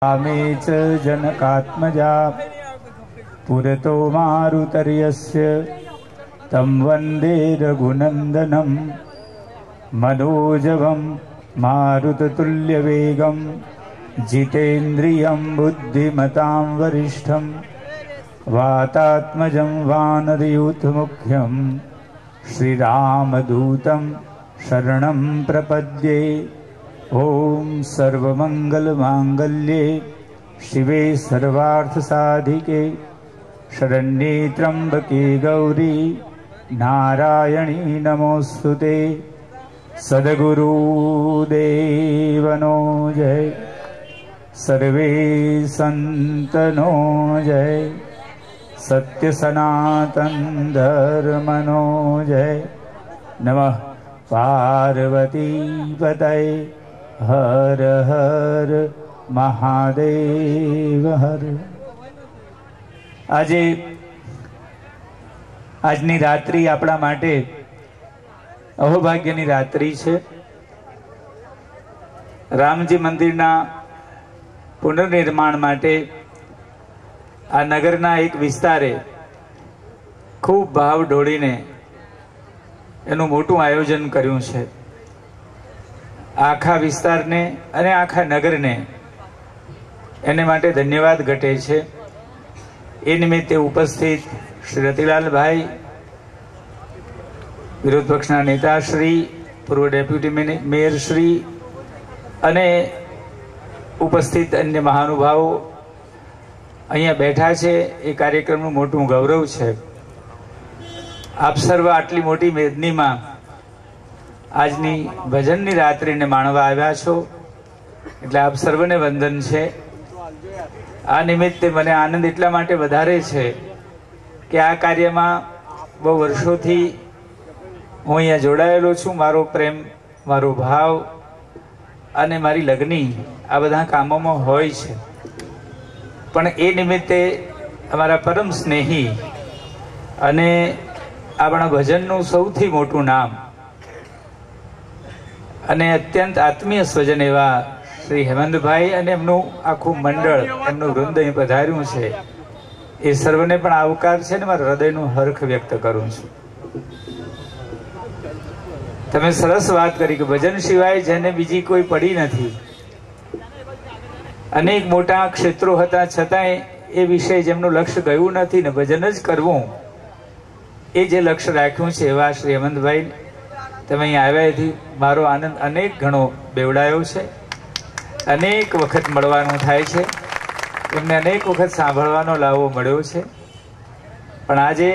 रामे च जनकात्मजा पुरतो मारुतर्यस्य तं वन्दे रघुनन्दनं मनोजवं मारुततुल्यवेगं जितेन्द्रियं बुद्धिमतां वरिष्ठं वातात्मजं वानरयूथमुख्यं श्रीरामदूतं शरणं प्रपद्ये। ओम सर्वमंगलमांगल्ये शिवे सर्वार्थसाधिके शरण्ये त्र्यंबके गौरी नारायणी नमोस्तुते। सद्गुरुदेवनो जय, सर्वे संतनो जय, सत्य सनातन धर्मनो जय। नमः पार्वती पतये हर हर महादेव हर। આજની રાત્રિ આપણા માટે અહોભાગ્યની રાત્રિ છે। રામજી મંદિરના પુનર્નિર્માણ માટે આ નગરના એક વિસ્તારે ખૂબ ભાવ ઢોળીને એનું મોટું આયોજન કર્યું છે। આખા વિસ્તારને અને આખા નગરને એને માટે ધન્યવાદ ઘટે છે। એ નિમિત્તે ઉપસ્થિત શ્રી રતિલાલભાઈ, વિરોધ પક્ષના નેતા શ્રી, પૂર્વ ડેપ્યુટી મેયર શ્રી અને ઉપસ્થિત અન્ય મહાનુભાવો અહીંયા બેઠા છે। એ કાર્યક્રમનું મોટું ગૌરવ છે। આપ સર્વ આટલી મોટી મેદનીમાં આજની ભજનની રાત્રિને માણવા આવ્યા છો એટલે આપ સર્વને વંદન છે। આ નિમિત્તે મને આનંદ એટલા માટે વધારે છે કે આ કાર્યમાં બહુ વર્ષોથી હું અહીંયા જોડાયેલો છું। મારો પ્રેમ, મારો ભાવ અને મારી લગ્ની આ બધા કામોમાં હોય છે, પણ એ નિમિત્તે અમારા પરમ સ્નેહી અને આપણા ભજનનું સૌથી મોટું નામ અને અત્યંત આત્મીય સ્વજન એવા શ્રી હેમંતભાઈ અને એમનું આખું મંડળ, એમનું વૃંદ અહીં પધાર્યું છે, એ સર્વને પણ આવકાર છે ને મારા હૃદયનું હર્ષ વ્યક્ત કરું છું। તમે સરસ વાત કરી કે ભજન સિવાય જેને બીજી કોઈ પડી નથી। અનેક મોટા ક્ષેત્રો હતા છતાંય એ વિષય જેમનું લક્ષ્ય ગયું નથી ને ભજન જ કરવું એ જે લક્ષ્ય રાખ્યું છે એવા શ્રી હેમંતભાઈ, તમે અહીં આવ્યાથી મારો આનંદ અનેક ગણો બેવડાયો છે। અનેક વખત મળવાનું થાય છે, એમને અનેક વખત સાંભળવાનો લાવો મળ્યો છે, પણ આજે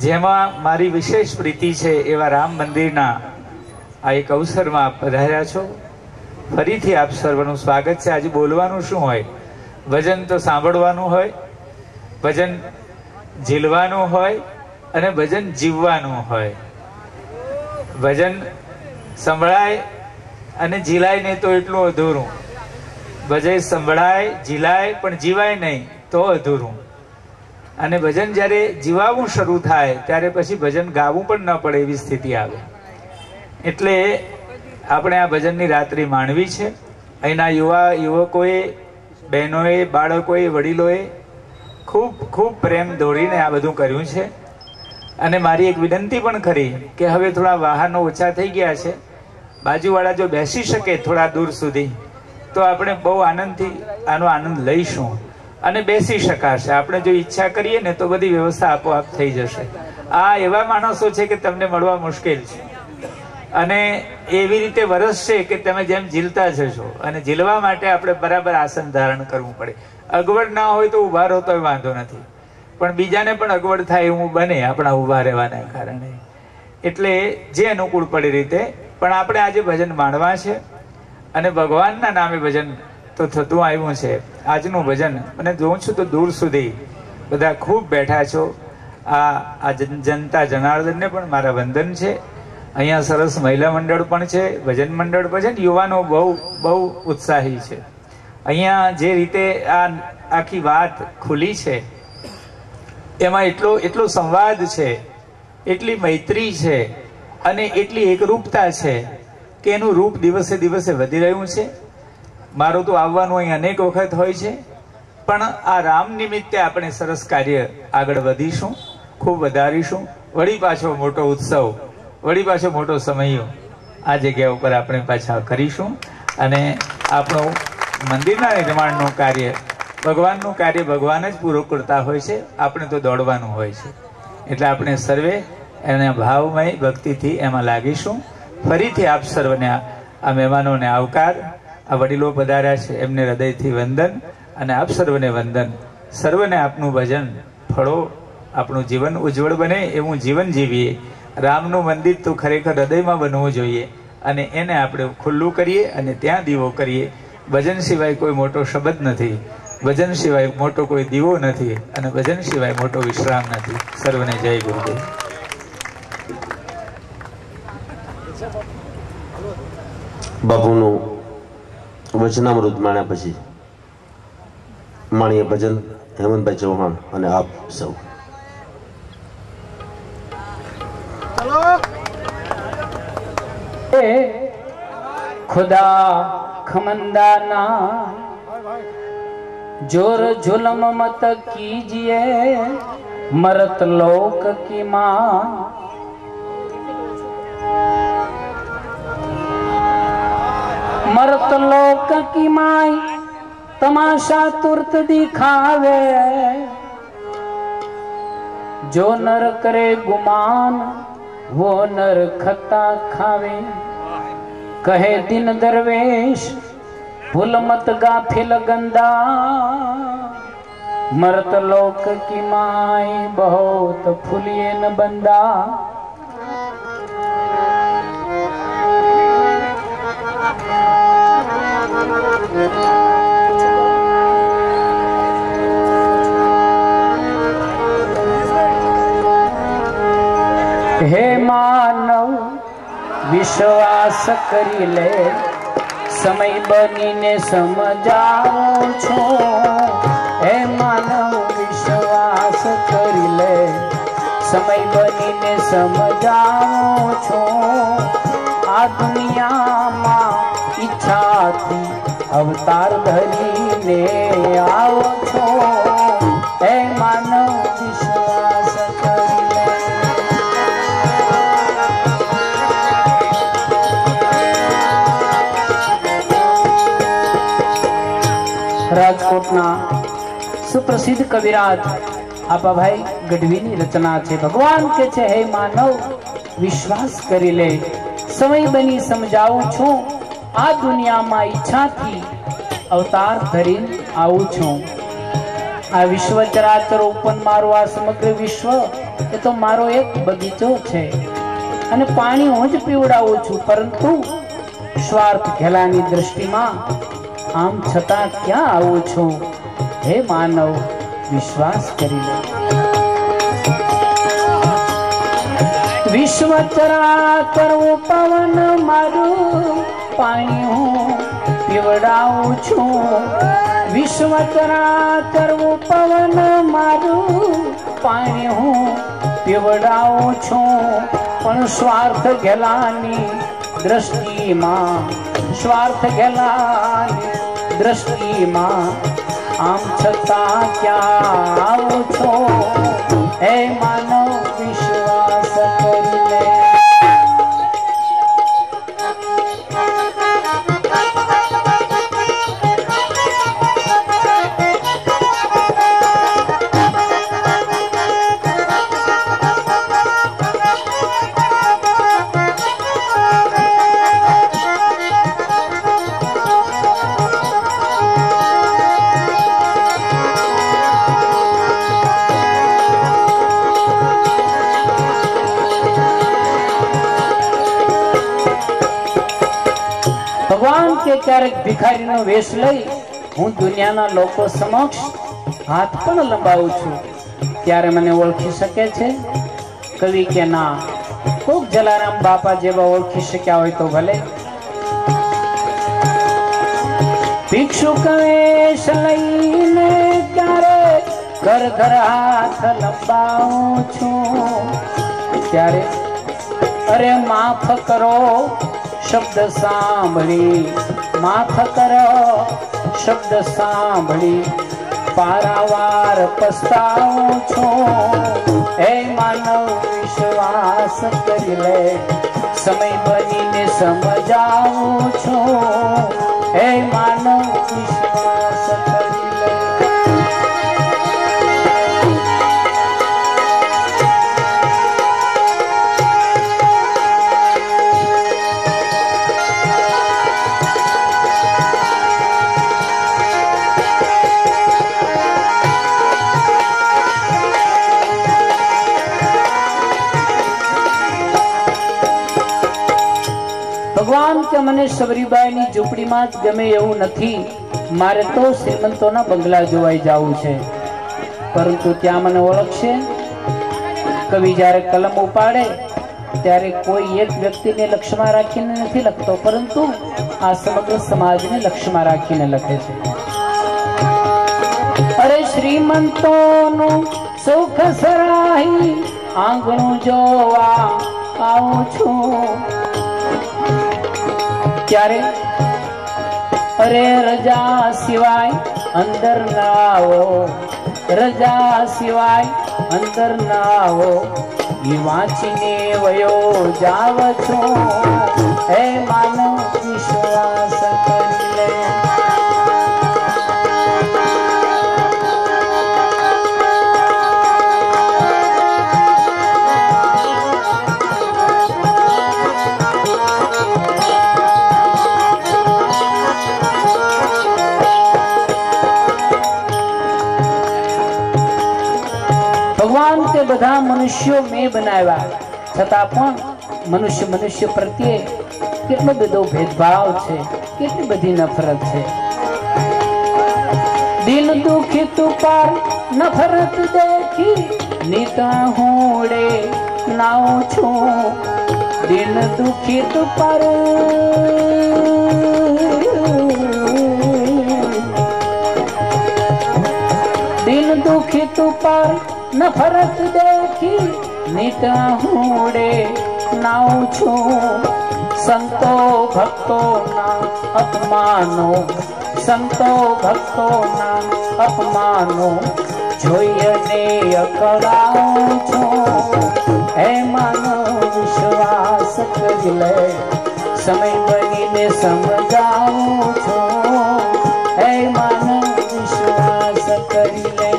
જેમાં મારી વિશેષ પ્રીતિ છે એવા રામ મંદિરના આ એક અવસરમાં આપ પધાર્યા છો। ફરીથી આપ સર્વનું સ્વાગત છે। આજે બોલવાનું શું હોય? ભજન તો સાંભળવાનું હોય, ભજન ઝીલવાનું હોય અને ભજન જીવવાનું હોય। ભજન સંભળાય અને ઝીલાય નહીં તો એટલું અધૂરું, ભજન સંભળાય ઝીલાય પણ જીવાય નહીં તો અધૂરું। અને ભજન જ્યારે જીવાવું શરૂ થાય ત્યારે પછી ભજન ગાવું પણ ન પડે એવી સ્થિતિ આવે। એટલે આપણે આ ભજનની રાત્રિ માણવી છે। અહીંના યુવકોએ, બહેનોએ, બાળકોએ, વડીલોએ ખૂબ ખૂબ પ્રેમ દોડીને આ બધું કર્યું છે। અને મારી એક વિનંતી પણ ખરી કે હવે થોડા વાહનો ઓછા થઈ ગયા છે, બાજુવાળા જો બેસી શકે થોડા દૂર સુધી તો આપણે બહુ આનંદથી આનો આનંદ લઈશું અને બેસી શકાશે। આપણે જો ઈચ્છા કરીએ ને તો બધી વ્યવસ્થા આપોઆપ થઈ જશે। આ એવા માણસો છે કે તમને મળવા મુશ્કેલ છે અને એવી રીતે વરસ છે કે તમે જેમ ઝીલતા જશો અને ઝીલવા માટે આપણે બરાબર આસન ધારણ કરવું પડે। અગવડ ના હોય તો ઊભા રહો તો વાંધો નથી, પણ બીજાને પણ અગવડ થાય એવું બને આપણા ઊભા રહેવાના કારણે। એટલે જે અનુકૂળ પડે રીતે પણ આપણે આજે ભજન માણવા છે અને ભગવાનના નામે ભજન તો થતું આવ્યું છે। આજનું ભજન મને જોઉં છું તો દૂર સુધી બધા ખૂબ બેઠા છો। આ જનતા જનાર્દનને પણ મારા વંદન છે। અહીંયા સરસ મહિલા મંડળ પણ છે, ભજન મંડળ, ભજન યુવાનો બહુ બહુ ઉત્સાહી છે। અહીંયા જે રીતે આ આખી વાત ખુલી છે એમાં એટલો સંવાદ છે, એટલી મૈત્રી છે અને એટલી એકરૂપતા છે કે એનું રૂપ દિવસે દિવસે વધી રહ્યું છે। મારું તો આવવાનું અહીં અનેક વખત હોય છે, પણ આ રામ નિમિત્તે આપણે સરસ કાર્ય આગળ વધીશું, ખૂબ વધારીશું. વળી પાછો મોટો ઉત્સવ, વળી પાછો મોટો સમય આ જગ્યા ઉપર આપણે પાછા કરીશું. અને આપણું મંદિરના નિર્માણનું કાર્ય, ભગવાનનું કાર્ય ભગવાન જ પૂરું કરતા હોય છે, આપણે તો દોડવાનું હોય છે. એટલે આપણે સર્વે એને ભાવમય ભક્તિથી એમાં લાગીશું. ફરીથી આપ સર્વને, આ મહેમાનોને આવકાર, આ વડીલો પધાર્યા છે એમને હૃદયથી વંદન, અને આપ સર્વને વંદન. સર્વને આપનું ભજન ફળો, આપણું જીવન ઉજ્જવળ બને એવું જીવન જીવીએ. રામનું મંદિર તો ખરેખર હૃદયમાં બનવું જોઈએ, અને એને આપણે ખુલ્લું કરીએ અને ત્યાં દીવો કરીએ. ભજન સિવાય કોઈ મોટો શબ્દ નથી, ભજન સિવાય મોટો કોઈ દીવો નથી, અને ભજન સિવાય મોટો વિશ્રામ નથી. સર્વને જય ગુરુદેવ. બાપુનું વચનામૃત માણ્યા પછી માણીએ ભજન હેમંતભાઈ ચૌહાણ અને આપ સૌ. खुदा खमंदाना जोर जुल्म मत कीजिए, मरत लोक की मां मरत लोक की माई तमाशा तुरत दिखावे, जो नर करे गुमान वो नर खता खावे. कहे दिन दरवेश भूल मत गाफिल गंदा, मरत लोक की माई बहुत फुलिए न बंदा. हे मानव विश्वास करी ले, समय बनीने समजाऊं छूं. हे मानव विश्वास करी ले, समय बनीने समजाऊं छूं. आ दुनिया मां ઈચ્છા થી અવતાર ધરીને આવો છો. હે માનવ વિશ્વાસ કરી લે. રાજકોટના સુપ્રસિદ્ધ કવિરાજ આપાભાઈ ગઢવીની રચના છે. ભગવાન કે છે હે માનવ વિશ્વાસ કરી લે, સમય બની સમજાવું છું. આ દુનિયામાં ઈચ્છાથી અવતાર ધરીને આવું છું. આ વિશ્વ ચરાચર ઓપન મારો આ સમગ્ર વિશ્વ એ તો મારો એક બગીચો છે, અને પાણી હું જ પીવડાવું છું. પરંતુ સ્વાર્થ ઘેલાની દ્રષ્ટિમાં આમ છતાં ક્યાં આવું છું. હે માનવ વિશ્વાસ કરી લે. વિશ્વ ચરાચર પવન મારું પાણી હું પીવડાવું છું. વિશ્વ ચરાચર પવન મારું પાણી હું પીવડાવું છું. પણ સ્વાર્થ ઘેલાની દ્રષ્ટિમાં, સ્વાર્થ ઘેલાની દ્રષ્ટિમાં આમ છતાં ક્યાં આવું છું. હે માનવ વિશ્વાસ કરી લે. ભગવાન કે ક્યારેક ભિખારીનો વેશ લઈ હું દુનિયાના લોકો સમક્ષ હાથ પણ લંબાવું છું, ત્યારે મને ઓળખી શકે છે? કવિ કે ના, કોક જલારામ બાપા જેવા ઓળખી શક્યા હોય તો ભલે. ભિક્ષુક વેશ લઈને ક્યારે ઘર ઘર હાથ લંબાવું છું, ત્યારે અરે માફ કરો શબ્દ સાંભળી માથ કર શબ્દ સાંભળી પારાવાર પસ્તાવું છું હે માનવ વિશ્વાસ કરી લે સમય બનીને સમજાવું છું હે માનવ વિશ્વાસ કરી લે ભગવાન કે મને સબરીબાઈની ઝૂંપડીમાં જ ગમે એવું નથી, મારે તો શ્રીમંતોના બંગલા જોવાઈ જવું છે, પરંતુ ત્યાં મને ઓળખશે. કવિ જ્યારે કલમ ઉપાડે ત્યારે કોઈ એક વ્યક્તિને લક્ષ્યમાં રાખીને નથી લખતો, પરંતુ આ સમગ્ર સમાજને લક્ષ્યમાં રાખીને લખે છે. અરે શ્રીમંતોનું સુખ સરાહી આંગણું જોવા આવું છું ત્યારે અરે રજા સિવાય અંદર ના આવો, રજા સિવાય અંદર ના આવો એ વાંચીને વયો જાવ છું હે માનવ વિશ્વાસ કરી લે. ભગવાન તે બધા મનુષ્યો મેં બનાવ્યા, છતાં પણ મનુષ્ય મનુષ્ય પ્રત્યે કેટલો બધો ભેદભાવ છે, કેટલી બધી નફરત છે. દિલ દુખી તું પર નફરત દેખી નીતા હોડે નાઉં છું, દિલ દુખી તું પર દિલ દુખી તું પર નફરત દેખી નીતા હોડે નાઉં છું. સંતો ભક્તોના અપમાનો, સંતો ભક્તોના અપમાનો જોઈને અકળાઉં છું હે માનવ વિશ્વાસ કરી લે સમય બનીને સમજાવું છું હે માનવ વિશ્વાસ કરી લે.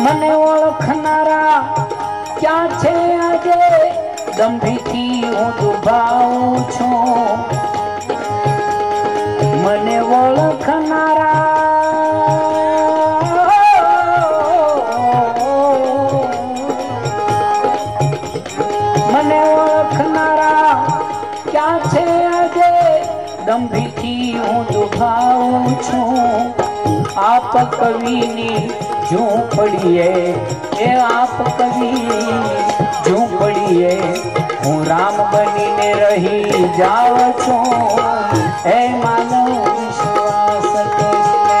મને ઓળખનારા ક્યાં છે આજે દંભીથી હું દુભાવું છું, મને ઓળખનારા મને ઓળખનારા ક્યાં છે આજે દંભીથી હું દુભાવું છું. આપ કવિની ઝૂંપડીએ એ આપ કવિની ઝૂંપડીએ હું રામ બનીને રહી જાઉં છું હે માનવ વિશ્વાસ કરી લે.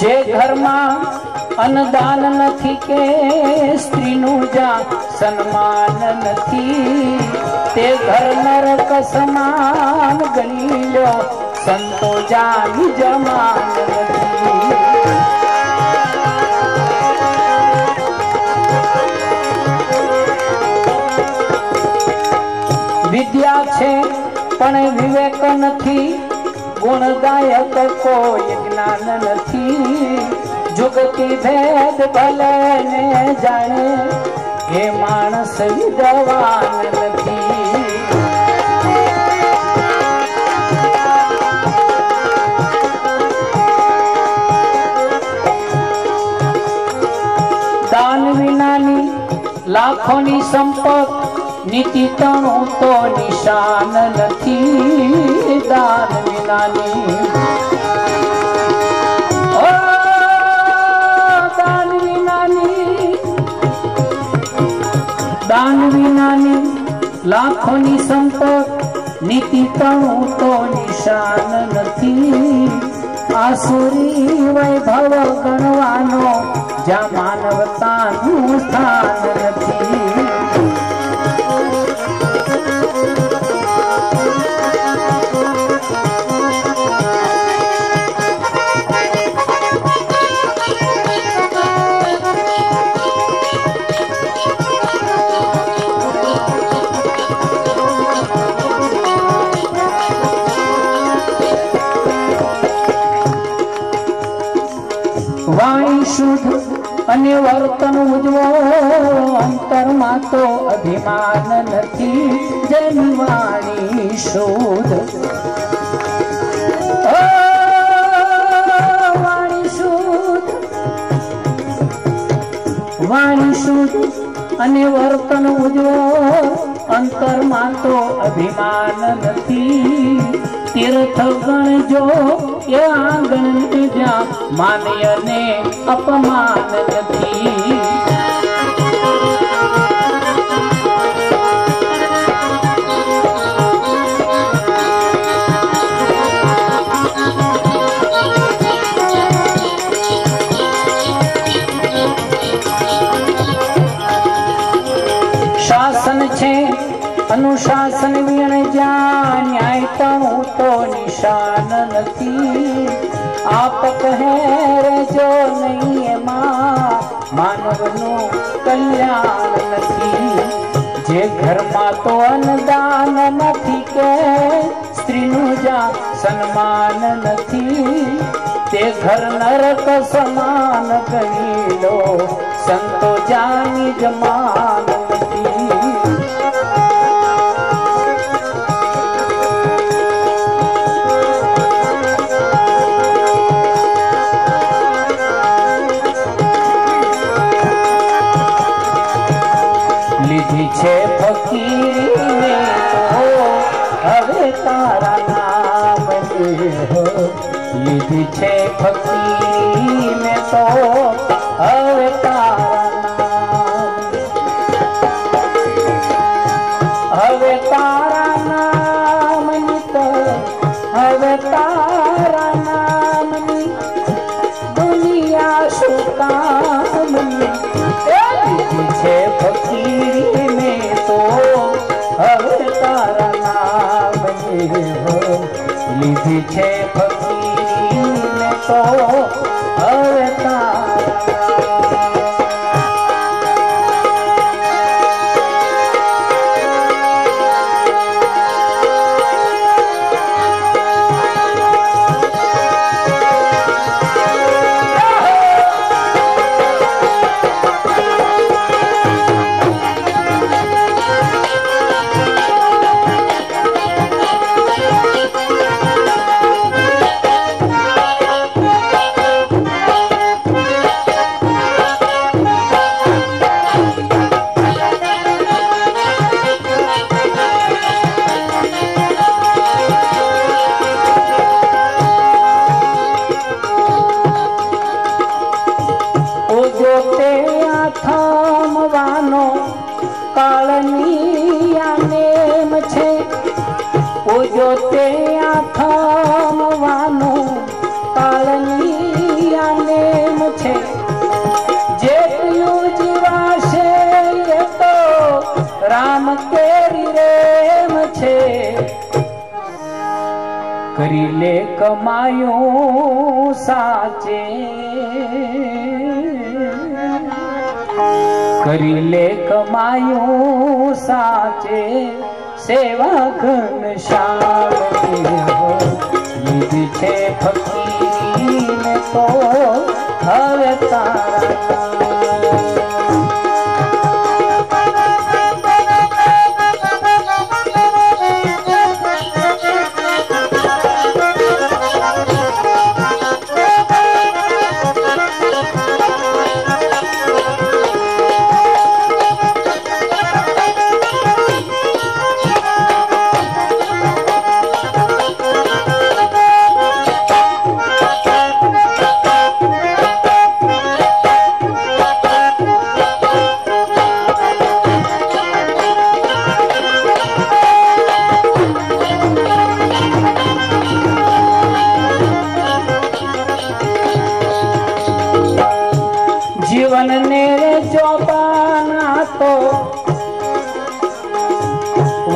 જે ઘરમાં અન્નદાન નથી કે સ્ત્રીનું જ્યાં સન્માન નથી તે ઘર નરક સમાન ગણી લો, સંતો જાની જમાન નથી. વિદ્યા છે પણ વિવેક નથી, ગુણદાયક કોઈ જ્ઞાન નથી. જુગતી ભેદ ભલે ને જાણે એ માણસ વિદ્વાન નથી. દાન વિનાની લાખોની સંપત નીતિ તણું તો નિશાન નથી દાન વિનાની દાન વિનાની લાખોની સંપત નીતિ તણું તો નિશાન નથી આસુરી વૈભવ ગણવાનો જ્યાં માનવતાનું સ્થાન નથી વાણી શુદ્ધ અને વર્તન ઉજવો અંતરમાં તો અભિમાન નથી જેની વાણી શુદ્ધ વાણી શુદ્ધ અને વર્તન ઉજવો અંતરમાં તો અભિમાન નથી તીર્થ ગણજો એ આંગણ જ્યાં માન્ય ને અપમાન નથી શાસન છે અનુશાસન વિણ જ્યાં ન્યાય તણું તો નિશાન નથી આપ કહે જો નહીં એમાં માનવનું કલ્યાણ નથી જે ઘરમાં તો અન્નદાન નથી કે સ્ત્રીનું જ્યાં સન્માન નથી તે ઘર નરક સમાન ગણી લો સંતો જાની જમાન નથી લીધી છે ફકીરને તો હવે તારા નામ લીધી છે ફકીરને તો હવે તારા નામ હવે તારા નામની તો હવે તારા નામની દુનિયા શું કામની લીધી છે ફકીરને તો હવે તારા નામ લીધી છે ફકીરને તો હવે થમવાનો કાળની આ નેમ છે ઓજો તે આ થમવાનો કાળની આ નેમ છે જેટલું જીવાશે એ તો રામ કેરી રેમ છે કરી લે કમાયું સાચે કરી લે કમાયું સાચે સેવા ઘનશ્યામ લીધી છે ફકીરને તો હવે તારા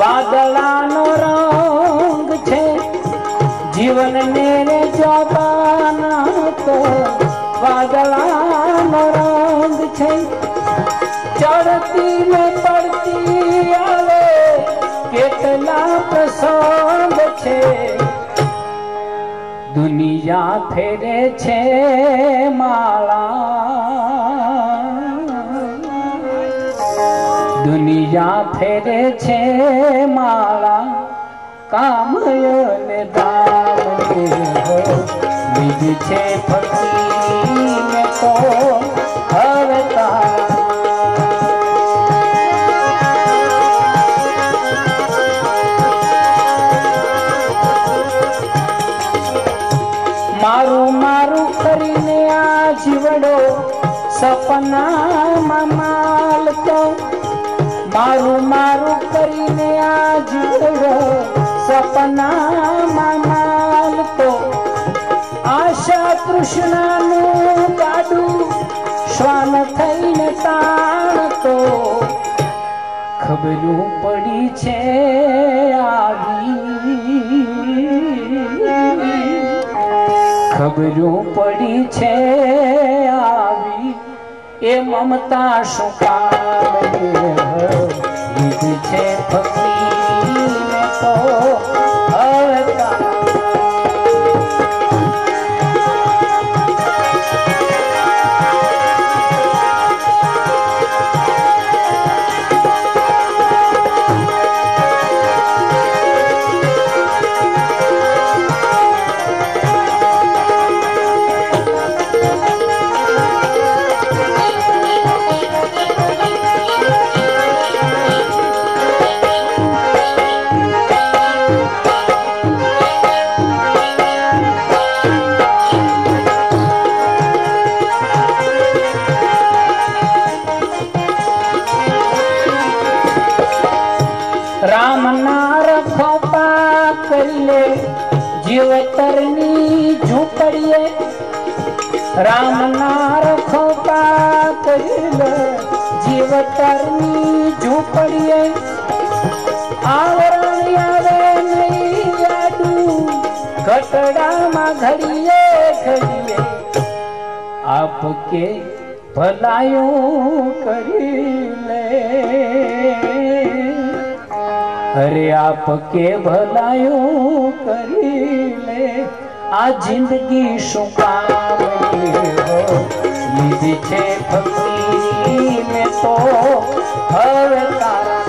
વાદળાનો રંગ છે જીવન ને જોવાના તો વાદળાનો રંગ છે ચડતી ને પડતી આવે કેટલા પ્રસંગ છે દુનિયા ફેરે છે માળા દુનિયા ફેરે છે માળા કામયને દામને લીધી છે ફકીરને તો હવે તારા મારું મારું કરીને આ જીવડો સપનામાં માલતો મારું મારું કરીને આ જીવડો સપનામાં માલતો આશા તૃષ્ણાનું ગાડું શ્વાન થઈને તાણતો ખબરું પડી છે આવી ખબરું પડી છે આવી એ મમતા શું કામ લીધી છે ફકીરને તો હવે રામ ના રખોપા કરી લે જીવતરની ઝૂંપડીએ રામ ના રખોપા કરી લે જીવતરની ઝૂંપડીએ આવરણ આવે નહીં યાદું ઘટડામાં ઘડીએ ઘડીએ આપકે ભલાયું કરી લે અરે આપકે ભલાયું કરી લે આ જિંદગી શું કામ લીધી છે ફકીરને તો હવે તારા